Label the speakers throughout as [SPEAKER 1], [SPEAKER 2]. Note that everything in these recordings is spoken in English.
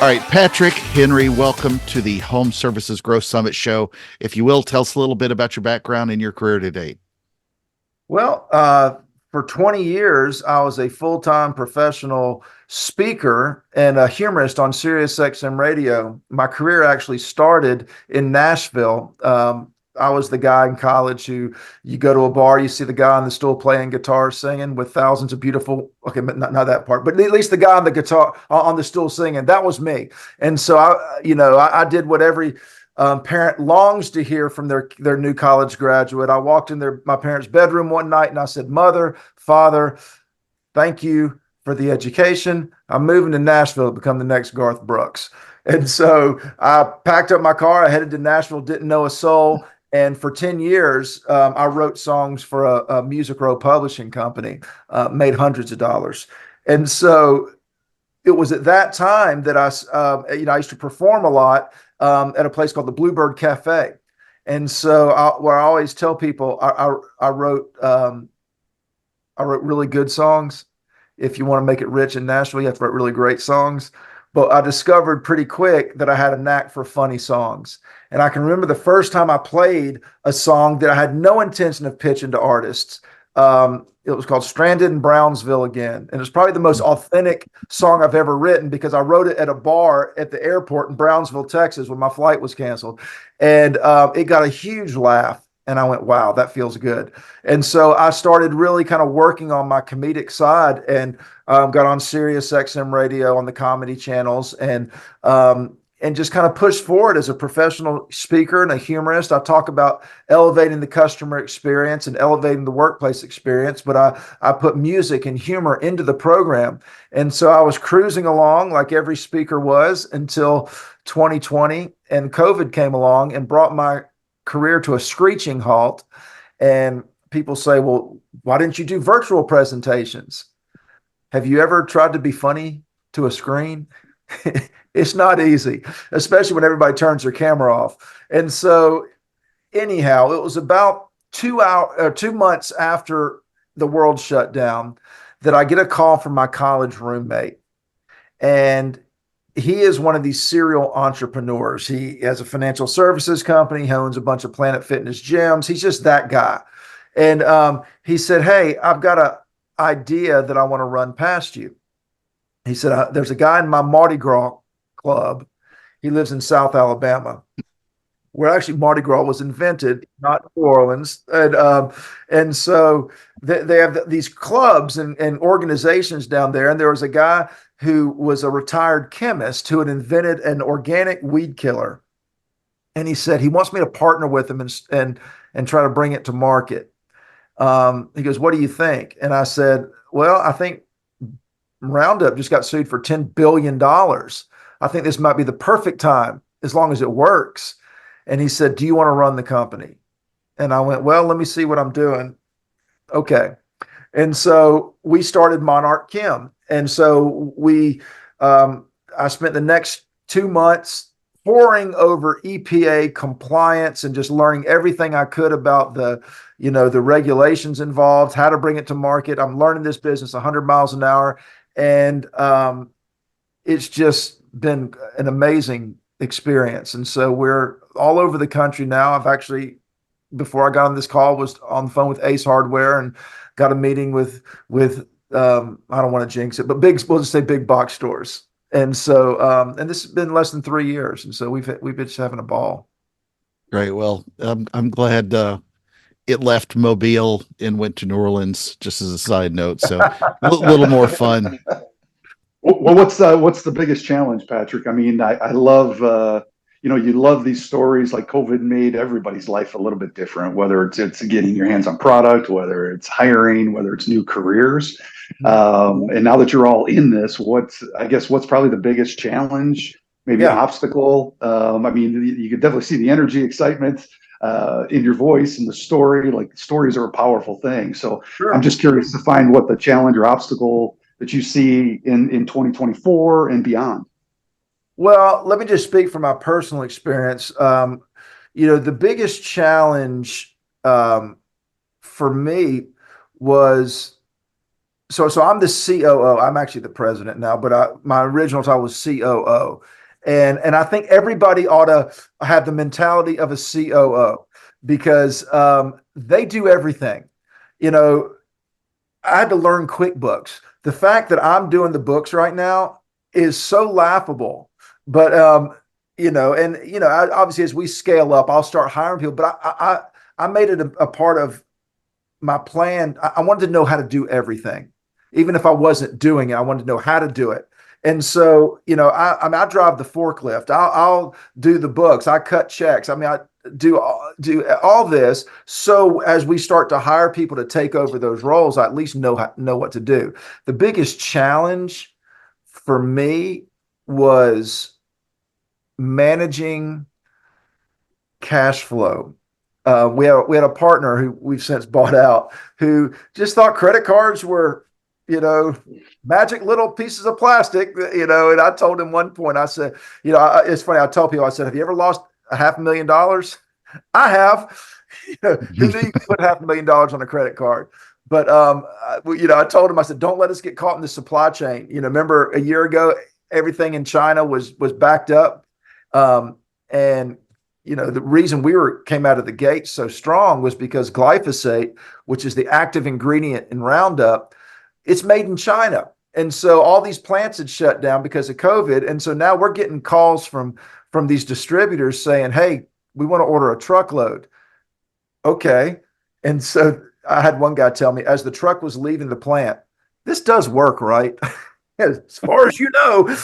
[SPEAKER 1] All right, Patrick Henry, welcome to the Home Services Growth Summit show. If you will, tell us a little bit about your background and your career to date.
[SPEAKER 2] Well, for 20 years, I was a full-time professional speaker and a humorist on SiriusXM radio. My career actually started in Nashville. I was the guy in college who you go to a bar, you see the guy on the stool playing guitar, singing with thousands of beautiful, okay, not that part, but at least the guy on the guitar on the stool singing. That was me. And so I did what every parent longs to hear from their new college graduate. I walked in my parents' bedroom one night and I said, "Mother, Father, thank you for the education. I'm moving to Nashville to become the next Garth Brooks." And so I packed up my car. I headed to Nashville, didn't know a soul. And for 10 years, I wrote songs for a Music Row publishing company, made hundreds of dollars. And so it was at that time that I used to perform a lot at a place called the Bluebird Cafe. And so where I always tell people, I wrote really good songs. If you want to make it rich in Nashville, you have to write really great songs. But I discovered pretty quick that I had a knack for funny songs. And I can remember the first time I played a song that I had no intention of pitching to artists. It was called "Stranded in Brownsville Again." And it's probably the most authentic song I've ever written because I wrote it at a bar at the airport in Brownsville, Texas, when my flight was canceled. And it got a huge laugh. And I went, wow, that feels good. And so I started really kind of working on my comedic side and got on SiriusXM radio on the comedy channels and just kind of pushed forward as a professional speaker and a humorist. I talk about elevating the customer experience and elevating the workplace experience, but I put music and humor into the program. And so I was cruising along like every speaker was until 2020, and COVID came along and brought my career to a screeching halt. And people say, "Well, why didn't you do virtual presentations?" Have you ever tried to be funny to a screen? It's not easy, especially when everybody turns their camera off. And so anyhow, it was about 2 months after the world shut down that I get a call from my college roommate. And he is one of these serial entrepreneurs. He has a financial services company. He owns a bunch of Planet Fitness gyms. He's just that guy. And he said, "Hey, I've got an idea that I want to run past you." He said, "There's a guy in my Mardi Gras club. He lives in South Alabama, where actually Mardi Gras was invented, not New Orleans." And so they have these clubs and organizations down there. And there was a guy who was a retired chemist who had invented an organic weed killer. And he said he wants me to partner with him and try to bring it to market. He goes, "What do you think?" And I said, "Well, I think Roundup just got sued for $10 billion. I think this might be the perfect time as long as it works." And he said, "Do you want to run the company?" And I went, "Well, let me see what I'm doing." Okay. And so we started MonarchChem. And so I spent the next 2 months poring over EPA compliance and just learning everything I could about the regulations involved, how to bring it to market. I'm learning this business 100 miles an hour. And it's just been an amazing experience. And so we're all over the country now. I've actually, before I got on this call, was on the phone with Ace Hardware and got a meeting with I don't want to jinx it, but we'll just say big box stores. And so, and this has been less than 3 years. And so we've been just having a ball.
[SPEAKER 1] Great. Well, I'm glad it left Mobile and went to New Orleans, just as a side note. So a little more fun.
[SPEAKER 3] Well, what's the biggest challenge, Patrick? I mean, I love you love these stories. Like COVID made everybody's life a little bit different, whether it's getting your hands on product, whether it's hiring, whether it's new careers. And now that you're all in this, what's probably the biggest challenge, maybe obstacle? I mean, you can definitely see the energy, excitement in your voice and the story. Like, stories are a powerful thing. So sure. I'm just curious to find what the challenge or obstacle that you see in 2024 and beyond.
[SPEAKER 2] Well, let me just speak from my personal experience. The biggest challenge for me was So I'm the COO. I'm actually the president now, but my original title was COO. And I think everybody ought to have the mentality of a COO because they do everything. You know, I had to learn QuickBooks. The fact that I'm doing the books right now is so laughable. But obviously as we scale up, I'll start hiring people. But I made it a part of my plan. I wanted to know how to do everything, even if I wasn't doing it. I wanted to know how to do it. And so, I drive the forklift. I'll do the books. I cut checks. I mean, I do all this. So as we start to hire people to take over those roles, I at least know what to do. The biggest challenge for me was managing cash flow. We had a partner who we've since bought out who just thought credit cards were, magic little pieces of plastic, and I told him one point, I said, it's funny. I tell people, I said, have you ever lost $500,000? I have. Who knew you could put $500,000 on a credit card? But, I told him, I said, don't let us get caught in the supply chain. Remember a year ago, everything in China was backed up. And the reason came out of the gate so strong was because glyphosate, which is the active ingredient in Roundup, it's made in China. And so all these plants had shut down because of COVID. And so now we're getting calls from these distributors saying, hey, we want to order a truckload. Okay. And so I had one guy tell me as the truck was leaving the plant, this does work, right? As far as you know.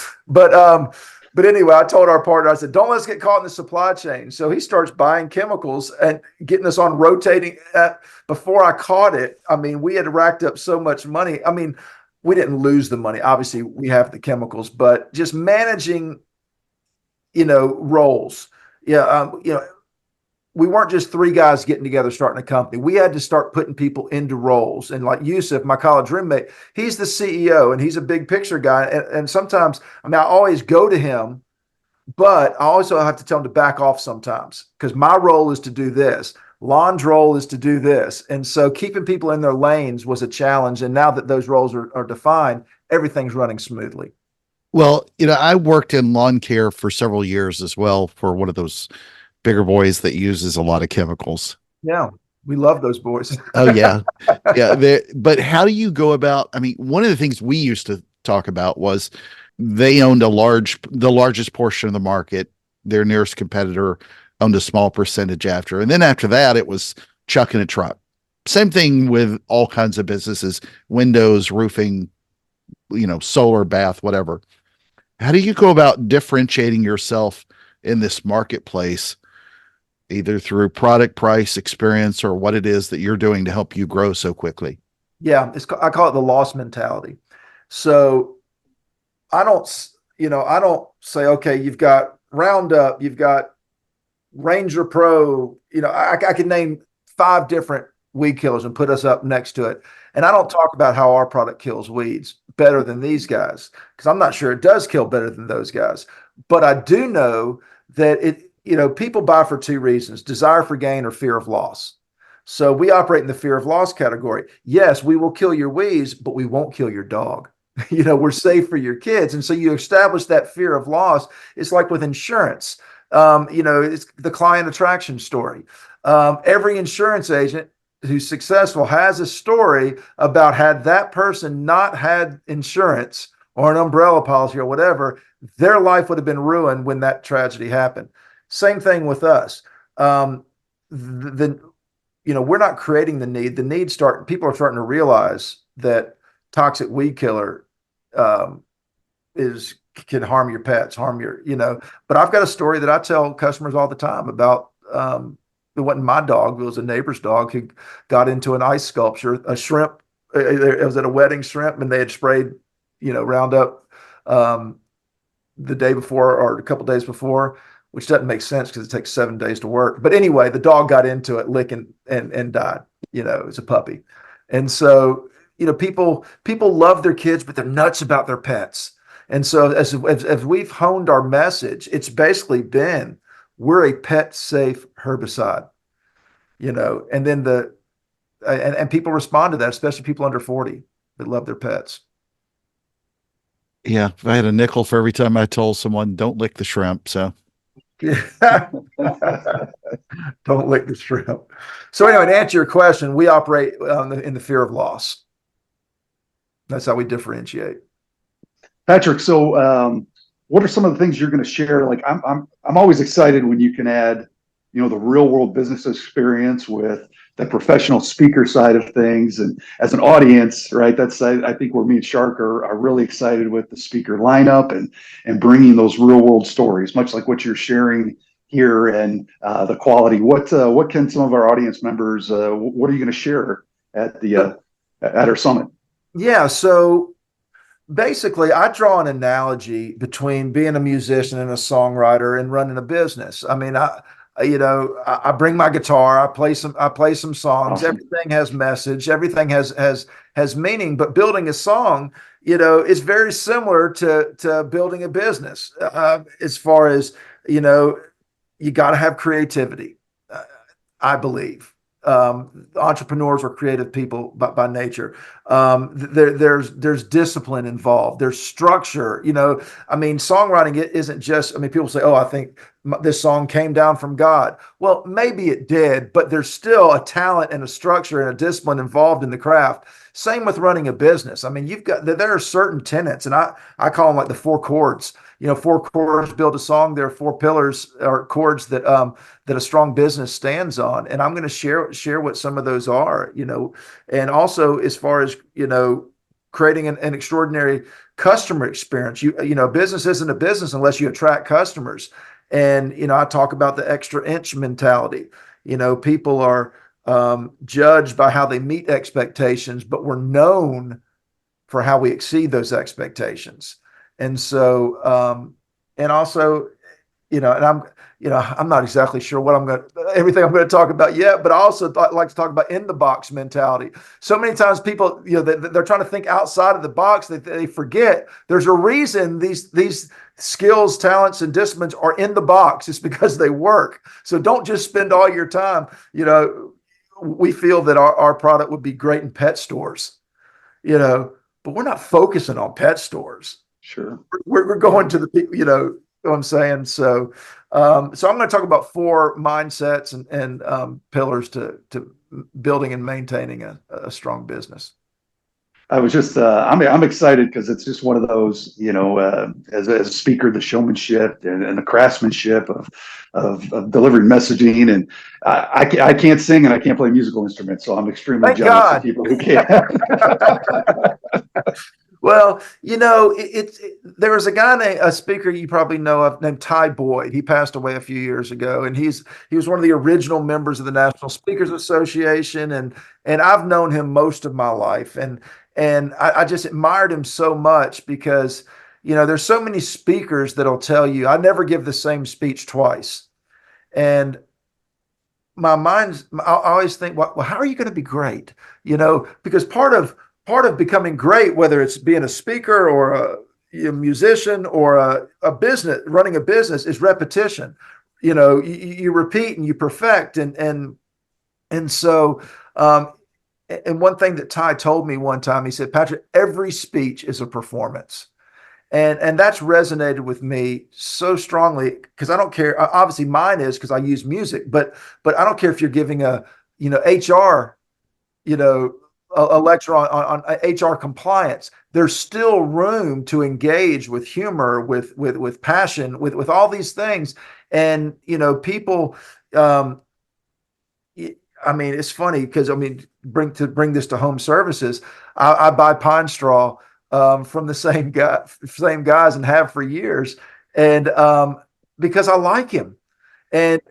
[SPEAKER 2] But anyway, I told our partner, I said, don't let us get caught in the supply chain. So he starts buying chemicals and getting us on rotating. Before I caught it, I mean, we had racked up so much money. I mean, we didn't lose the money. Obviously, we have the chemicals, but just managing, roles. Yeah. We weren't just three guys getting together, starting a company. We had to start putting people into roles. And like Yusuf, my college roommate, he's the CEO and he's a big picture guy. And sometimes, I always go to him, but I also have to tell him to back off sometimes because my role is to do this. Lon's role is to do this. And so keeping people in their lanes was a challenge. And now that those roles are defined, everything's running smoothly.
[SPEAKER 1] Well, I worked in lawn care for several years as well for one of those bigger boys that uses a lot of chemicals.
[SPEAKER 2] Yeah, we love those boys.
[SPEAKER 1] Oh yeah. Yeah. But how do you go about, one of the things we used to talk about was they owned the largest portion of the market. Their nearest competitor owned a small percentage after. And then after that, it was chuck in a truck. Same thing with all kinds of businesses, windows, roofing, solar, bath, whatever. How do you go about differentiating yourself in this marketplace, either through product, price, experience, or what it is that you're doing to help you grow so quickly?
[SPEAKER 2] Yeah, I call it the loss mentality. So I don't say, okay, you've got Roundup, you've got Ranger Pro, I can name 5 different weed killers and put us up next to it. And I don't talk about how our product kills weeds better than these guys, because I'm not sure it does kill better than those guys. But I do know that people buy for 2 reasons: desire for gain or fear of loss. So we operate in the fear of loss category. Yes, we will kill your weeds, but we won't kill your dog. We're safe for your kids. And so you establish that fear of loss. It's like with insurance. It's the client attraction story. Every insurance agent who's successful has a story about had that person not had insurance or an umbrella policy or whatever, their life would have been ruined when that tragedy happened. Same thing with us. We're not creating the need. People are starting to realize that toxic weed killer can harm your pets, but I've got a story that I tell customers all the time about, it wasn't my dog, it was a neighbor's dog who got into an ice sculpture, a shrimp. It was at a wedding shrimp and they had sprayed, Roundup, the day before or a couple days before, which doesn't make sense because it takes 7 days to work. But anyway, the dog got into it, licking and died, as a puppy. And so, people love their kids, but they're nuts about their pets. And so as we've honed our message, it's basically been, we're a pet safe herbicide, and then and people respond to that, especially people under 40. that love their pets.
[SPEAKER 1] Yeah, if I had a nickel for every time I told someone don't lick the shrimp. So
[SPEAKER 2] Don't lick the shrimp. So anyway, to answer your question, we operate in the fear of loss. That's how we differentiate.
[SPEAKER 3] Patrick, so what are some of the things you're going to share? Like I'm always excited when you can add, the real world business experience with the professional speaker side of things. And as an audience, right, that's I think where me and Shark are really excited with the speaker lineup and bringing those real world stories, much like what you're sharing here and the quality. What can some of our audience members? What are you going to share at the at our summit?
[SPEAKER 2] Yeah, so basically, I draw an analogy between being a musician and a songwriter and running a business. I mean, I bring my guitar, I play some songs.
[SPEAKER 3] Awesome.
[SPEAKER 2] Everything has message, everything has meaning. But building a song, is very similar to building a business. As far as you got to have creativity. I believe. Entrepreneurs are creative people by nature. There's discipline involved. There's structure. I mean, songwriting isn't just. I mean, people say, "Oh, I think this song came down from God." Well, maybe it did, but there's still a talent and a structure and a discipline involved in the craft. Same with running a business. I mean, there are certain tenets, and I call them like the four chords. Four chords build a song. There are four pillars or chords that a strong business stands on. And I'm going to share what some of those are, and also as far as, creating an extraordinary customer experience. Business isn't a business unless you attract customers. And, I talk about the extra inch mentality. People are judged by how they meet expectations, but we're known for how we exceed those expectations. And so, and also, and I'm not exactly sure everything I'm going to talk about yet, but I also like to talk about in the box mentality. So many times people, they're trying to think outside of the box. They forget there's a reason these skills, talents, and disciplines are in the box. It's because they work. So don't just spend all your time. We feel that our product would be great in pet stores, but we're not focusing on pet stores.
[SPEAKER 3] Sure.
[SPEAKER 2] We're going to the people, what I'm saying? So, I'm going to talk about four mindsets and pillars to building and maintaining a strong business.
[SPEAKER 3] I was just, I'm excited because it's just one of those, as a speaker, the showmanship and the craftsmanship of delivering messaging. And I can't sing and I can't play a musical instrument, so I'm extremely
[SPEAKER 2] Thank
[SPEAKER 3] jealous
[SPEAKER 2] God.
[SPEAKER 3] of people who can.
[SPEAKER 2] Well, there was a speaker you probably know of named Ty Boyd. He passed away a few years ago, and he was one of the original members of the National Speakers Association, and I've known him most of my life, and I just admired him so much because there's so many speakers that'll tell you I never give the same speech twice, and I always think, well, how are you going to be great? Because part of becoming great, whether it's being a speaker or a musician or a business, running a business, is repetition. You repeat and you perfect. And so, and one thing that Ty told me one time, he said, "Patrick, every speech is a performance." And that's resonated with me so strongly because I don't care. Obviously mine is because I use music, but I don't care if you're giving a, HR, a lecture on HR compliance. There's still room to engage with humor, with passion, with all these things. And, people, I mean, it's funny because bring this to home services. I buy pine straw from the same guys and have for years. And because I like him. And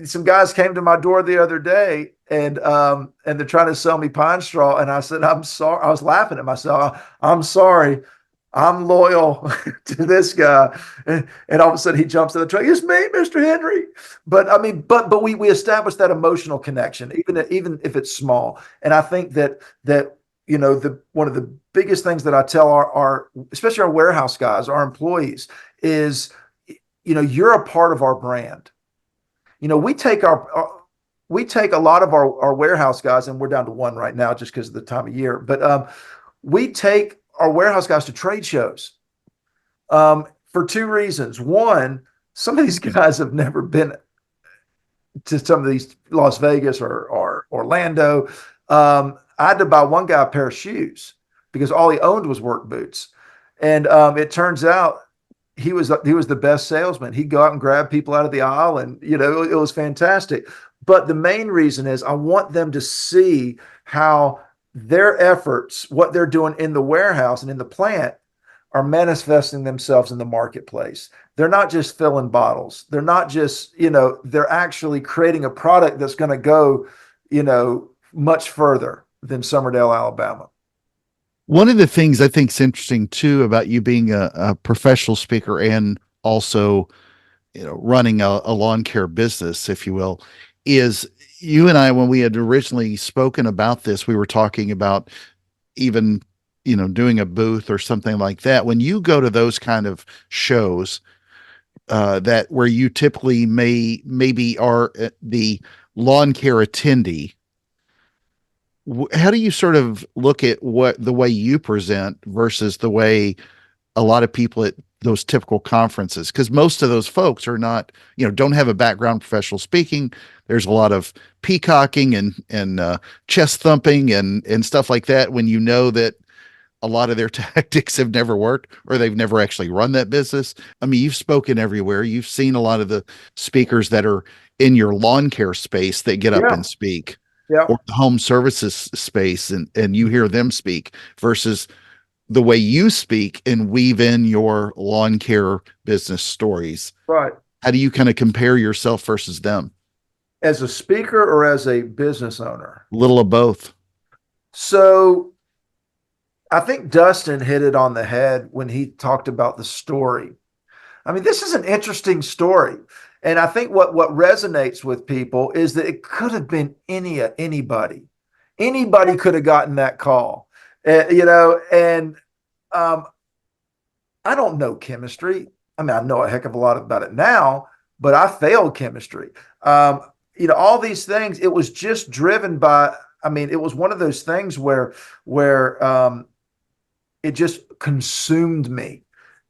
[SPEAKER 2] some guys came to my door the other day and they're trying to sell me pine straw. And I said, "I'm sorry." I was laughing at myself. "I'm sorry. I'm loyal to this guy." And all of a sudden he jumps in the truck. "It's me, Mr. Henry." But I mean, but we established that emotional connection, even if it's small. And I think that one of the biggest things that I tell our especially our warehouse guys, our employees, is you're a part of our brand. We take a lot of our warehouse guys, and we're down to one right now just because of the time of year. But we take our warehouse guys to trade shows for two reasons. One, some of these guys have never been to some of these Las Vegas or Orlando. I had to buy one guy a pair of shoes because all he owned was work boots. And it turns out he was the best salesman. He'd go out and grab people out of the aisle, and it was fantastic. But the main reason is I want them to see how their efforts, what they're doing in the warehouse and in the plant, are manifesting themselves in the marketplace. They're not just filling bottles. They're not just, they're actually creating a product that's going to go, much further than Summerdale, Alabama.
[SPEAKER 1] One of the things I think is interesting too about you being a professional speaker and also, running a lawn care business, if you will, is you and I, when we had originally spoken about this, we were talking about even, doing a booth or something like that. When you go to those kind of shows, that where you typically maybe are the lawn care attendee, how do you sort of look at what the way you present versus the way a lot of people at those typical conferences? Because most of those folks are not, don't have a background in professional speaking. There's a lot of peacocking and chest thumping and stuff like that, when that a lot of their tactics have never worked or they've never actually run that business. I mean, you've spoken everywhere. You've seen a lot of the speakers that are in your lawn care space that get up and speak.
[SPEAKER 2] Yeah.
[SPEAKER 1] Or the home services space, and you hear them speak versus the way you speak and weave in your lawn care business stories.
[SPEAKER 2] Right.
[SPEAKER 1] How do you kind of compare yourself versus them?
[SPEAKER 2] As a speaker or as a business owner?
[SPEAKER 1] A little of both.
[SPEAKER 2] So I think Dustin hit it on the head when he talked about the story. I mean, this is an interesting story. And I think what resonates with people is that it could have been anybody. Anybody could have gotten that call, and I don't know chemistry. I mean, I know a heck of a lot about it now, but I failed chemistry. All these things, it was just driven by, it was one of those things where it just consumed me.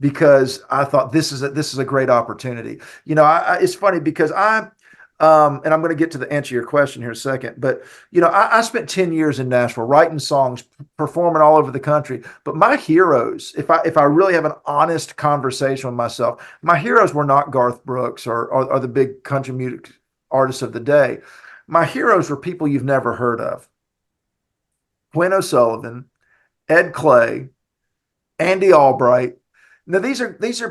[SPEAKER 2] Because I thought this is a great opportunity. It's funny because and I'm going to get to the answer to your question here in a second, but I spent 10 years in Nashville writing songs, performing all over the country. But my heroes, if I really have an honest conversation with myself, my heroes were not Garth Brooks or the big country music artists of the day. My heroes were people you've never heard of: Quinn O'Sullivan, Ed Clay, Andy Albright. Now, these are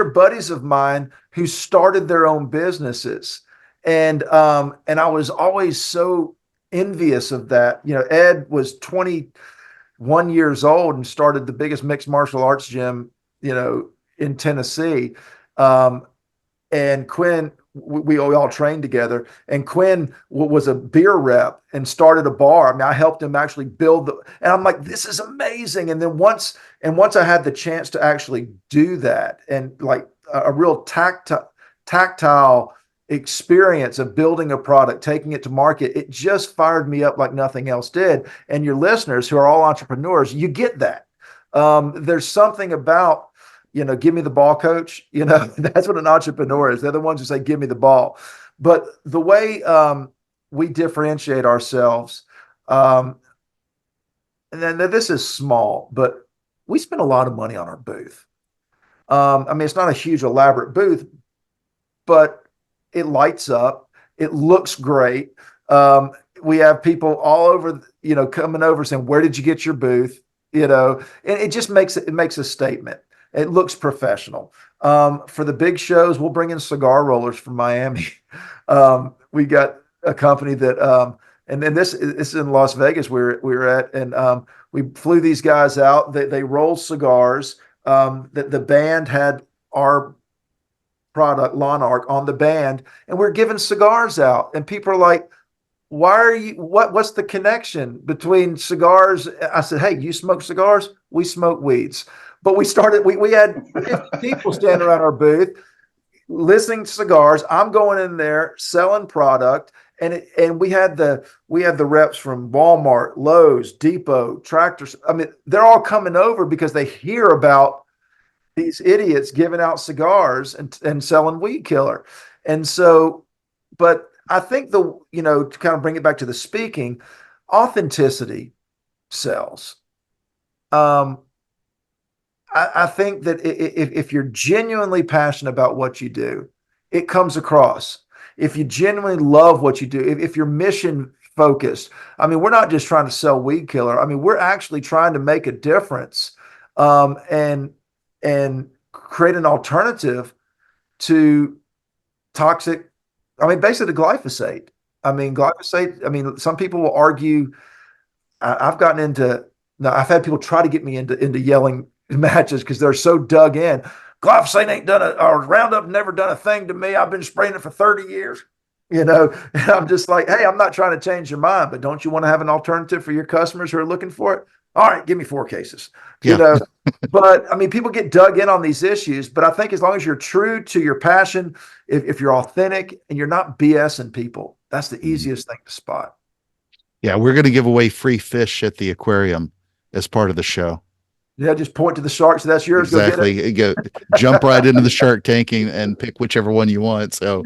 [SPEAKER 2] buddies of mine who started their own businesses, and I was always so envious of that. Ed was 21 years old and started the biggest mixed martial arts gym, in Tennessee, and Quinn. We all trained together, and Quinn was a beer rep and started a bar. I mean, I helped him actually build and I'm like, this is amazing. And then once I had the chance to actually do that, and like a real tactile experience of building a product, taking it to market, it just fired me up like nothing else did. And your listeners, who are all entrepreneurs, you get that. There's something about, give me the ball, coach. That's what an entrepreneur is. They're the ones who say, give me the ball. But the way we differentiate ourselves, and then this is small, but we spend a lot of money on our booth. It's not a huge elaborate booth, but it lights up. It looks great. We have people all over, coming over saying, where did you get your booth? And it just makes a statement. It looks professional. For the big shows, we'll bring in cigar rollers from Miami. We got a company that, and then this is in Las Vegas. We were at, and we flew these guys out. They rolled cigars. The band had our product, Lawn Arc, on the band, and we're giving cigars out. And people are like, why are you, what's the connection between cigars? I said, hey, you smoke cigars? We smoke weeds. But we had 50 people standing around our booth listening to cigars. I'm going in there selling product, And we had the reps from Walmart, Lowe's, Depot, Tractors. I mean, they're all coming over because they hear about these idiots giving out cigars and selling weed killer. And so, but I think to kind of bring it back to the speaking, authenticity sells. I think that if you're genuinely passionate about what you do, it comes across. If you genuinely love what you do, if you're mission focused, I mean, we're not just trying to sell weed killer. I mean, we're actually trying to make a difference, and create an alternative to toxic. I mean, basically glyphosate. I mean, glyphosate. I mean, some people will argue. I've gotten into. Now, I've had people try to get me into yelling matches because they're so dug in. Glyphosate ain't done or Roundup never done a thing to me. I've been spraying it for 30 years, and I'm just like, hey, I'm not trying to change your mind, but don't you want to have an alternative for your customers who are looking for it? All right, give me 4 cases, but I mean, people get dug in on these issues, but I think as long as you're true to your passion, if you're authentic and you're not BSing people, that's the easiest thing to spot.
[SPEAKER 1] Yeah. We're going to give away free fish at the aquarium as part of the show.
[SPEAKER 2] Yeah, just point to the sharks. So that's yours.
[SPEAKER 1] Exactly. Go jump right into the shark tanking and pick whichever one you want. So,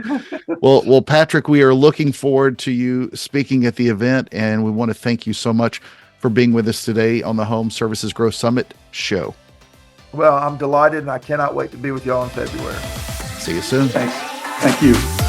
[SPEAKER 1] well, Patrick, we are looking forward to you speaking at the event, and we want to thank you so much for being with us today on the Home Services Growth Summit show.
[SPEAKER 2] Well, I'm delighted, and I cannot wait to be with y'all in February.
[SPEAKER 1] See you soon.
[SPEAKER 3] Thanks. Thank you.